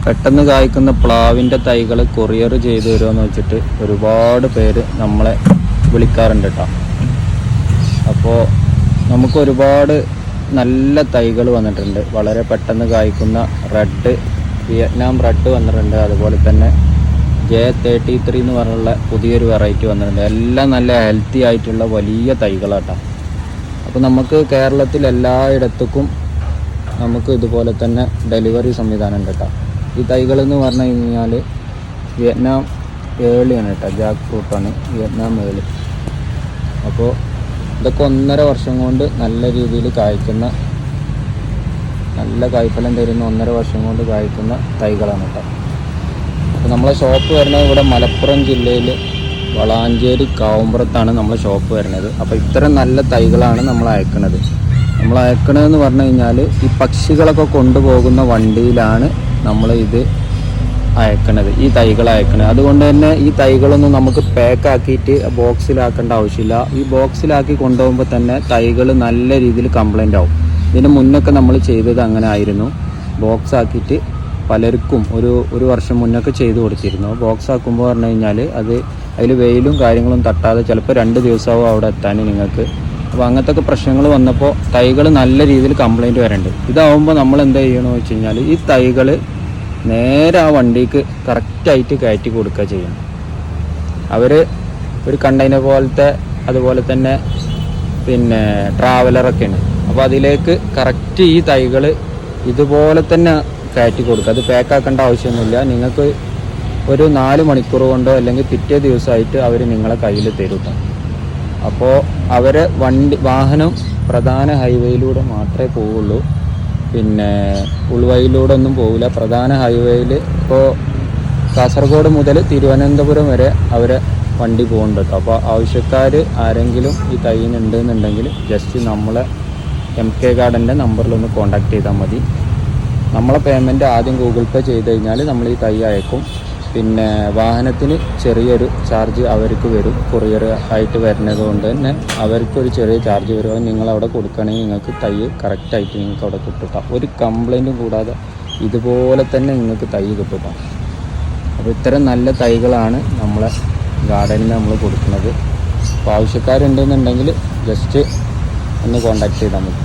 പെട്ടെന്ന് കായ്ക്കുന്ന പ്ലാവിൻ്റെ തൈകൾ കൊറിയർ ചെയ്തു തരുമെന്ന് വെച്ചിട്ട് ഒരുപാട് പേര് നമ്മളെ വിളിക്കാറുണ്ട് കേട്ടോ. അപ്പോൾ നമുക്ക് ഒരുപാട് നല്ല തൈകൾ വന്നിട്ടുണ്ട്. വളരെ പെട്ടെന്ന് കായ്ക്കുന്ന റെഡ്, വിയറ്റ്നാം റെഡ് വന്നിട്ടുണ്ട്. അതുപോലെ തന്നെ J33 എന്ന് പറഞ്ഞുള്ള പുതിയൊരു വെറൈറ്റി വന്നിട്ടുണ്ട്. എല്ലാം നല്ല ഹെൽത്തി ആയിട്ടുള്ള വലിയ തൈകളാട്ടോ. അപ്പോൾ നമുക്ക് കേരളത്തിൽ എല്ലായിടത്തേക്കും നമുക്ക് ഇതുപോലെ തന്നെ ഡെലിവറി സംവിധാനം ഉണ്ട് കേട്ടോ. ഈ തൈകളെന്ന് പറഞ്ഞു കഴിഞ്ഞാൽ വിയറ്റ്നാം ഏളിയാണ് കേട്ടോ, ജാക്ക് ഫ്രൂട്ടാണ് വിയറ്റ്നാം ഏളി. അപ്പോൾ ഇതൊക്കെ 1.5 വർഷം കൊണ്ട് നല്ല രീതിയിൽ കായ്ക്കുന്ന, നല്ല കായ്ഫലം തരുന്ന 1.5 വർഷം കൊണ്ട് കായ്ക്കുന്ന തൈകളാണ് കേട്ടോ. അപ്പോൾ നമ്മളെ ഷോപ്പ് വരുന്നത് ഇവിടെ മലപ്പുറം ജില്ലയിൽ വളാഞ്ചേരി കാവുമ്പുറത്താണ് നമ്മളെ ഷോപ്പ് വരുന്നത്. അപ്പോൾ ഇത്തരം നല്ല തൈകളാണ് നമ്മൾ അയക്കണതെന്ന് പറഞ്ഞു കഴിഞ്ഞാൽ ഈ പക്ഷികളൊക്കെ കൊണ്ടുപോകുന്ന വണ്ടിയിലാണ് നമ്മൾ ഇത് അയക്കണത്, ഈ തൈകൾ അയക്കണത്. അതുകൊണ്ട് തന്നെ ഈ തൈകളൊന്നും നമുക്ക് പാക്കാക്കിയിട്ട് ബോക്സിലാക്കേണ്ട ആവശ്യമില്ല. ഈ ബോക്സിലാക്കി കൊണ്ടുപോകുമ്പോൾ തന്നെ തൈകൾ നല്ല രീതിയിൽ കംപ്ലൈൻ്റ് ആവും. ഇതിന് മുന്നൊക്കെ നമ്മൾ ചെയ്തത് അങ്ങനെ ആയിരുന്നു. ബോക്സ് ആക്കിയിട്ട് പലർക്കും ഒരു വർഷം മുന്നൊക്കെ ചെയ്തു കൊടുത്തിരുന്നു. ബോക്സ് ആക്കുമ്പോൾ പറഞ്ഞു കഴിഞ്ഞാൽ അതിൽ വെയിലും കാര്യങ്ങളും തട്ടാതെ ചിലപ്പോൾ 2 ദിവസമാവും അവിടെ എത്താൻ നിങ്ങൾക്ക്. അപ്പോൾ അങ്ങനത്തെ പ്രശ്നങ്ങൾ വന്നപ്പോൾ തൈകൾ നല്ല രീതിയിൽ കംപ്ലൈൻറ്റ് വരണ്ട്. ഇതാവുമ്പോൾ നമ്മൾ എന്താ ചെയ്യണമെന്ന് വെച്ച് കഴിഞ്ഞാൽ ഈ തൈകൾ നേരെ ആ വണ്ടിക്ക് കറക്റ്റായിട്ട് കയറ്റി കൊടുക്കുക ചെയ്യണം. അവർ ഒരു കണ്ടെയ്നർ പോലത്തെ, അതുപോലെ തന്നെ പിന്നെ ട്രാവലറൊക്കെയാണ്. അപ്പോൾ അതിലേക്ക് കറക്റ്റ് ഈ തൈകൾ ഇതുപോലെ തന്നെ കയറ്റി കൊടുക്കുക. അത് പാക്കാക്കേണ്ട ആവശ്യമൊന്നുമില്ല. നിങ്ങൾക്ക് ഒരു 4 മണിക്കൂർ കൊണ്ടോ അല്ലെങ്കിൽ പിറ്റേ ദിവസമായിട്ട് അവർ നിങ്ങളെ കയ്യിൽ തരും. അപ്പോൾ അവരെ വാഹനം പ്രധാന ഹൈവേയിലൂടെ മാത്രമേ പോവുള്ളൂ, പിന്നെ ഉൾവഴിയിലൂടെ ഒന്നും പോകില്ല. പ്രധാന ഹൈവേയിൽ ഇപ്പോൾ കാസർഗോഡ് മുതൽ തിരുവനന്തപുരം വരെ അവരെ വണ്ടി പോകുന്നുണ്ട് കേട്ടോ. അപ്പോൾ ആവശ്യക്കാർ ആരെങ്കിലും ഈ തൈനുണ്ടെന്നുണ്ടെങ്കിൽ ജസ്റ്റ് നമ്മളെ MK ഗാർഡൻ്റെ നമ്പറിലൊന്ന് കോൺടാക്ട് ചെയ്താൽ മതി. നമ്മളെ പേയ്മെൻറ്റ് ആദ്യം ഗൂഗിൾ പേ ചെയ്ത് കഴിഞ്ഞാൽ നമ്മൾ ഈ തൈ അയക്കും. പിന്നെ വാഹനത്തിന് ചെറിയൊരു ചാർജ് അവർക്ക് വരും. കൊറിയർ ആയിട്ട് വരുന്നത് കൊണ്ട് തന്നെ അവർക്കൊരു ചെറിയ ചാർജ് വരും. അത് നിങ്ങളവിടെ കൊടുക്കുകയാണെങ്കിൽ നിങ്ങൾക്ക് തൈ കറക്റ്റായിട്ട് നിങ്ങൾക്ക് അവിടെ കിട്ടും. ഒരു കംപ്ലൈൻറ്റും കൂടാതെ ഇതുപോലെ തന്നെ നിങ്ങൾക്ക് തൈ കിട്ടും. അപ്പോൾ ഇത്തരം നല്ല തൈകളാണ് നമ്മളെ ഗാർഡനിൽ നമ്മൾ കൊടുക്കുന്നത്. അപ്പോൾ ആവശ്യക്കാരുണ്ടെന്നുണ്ടെങ്കിൽ ജസ്റ്റ് ഒന്ന് കോൺടാക്ട് ചെയ്താൽ മതി.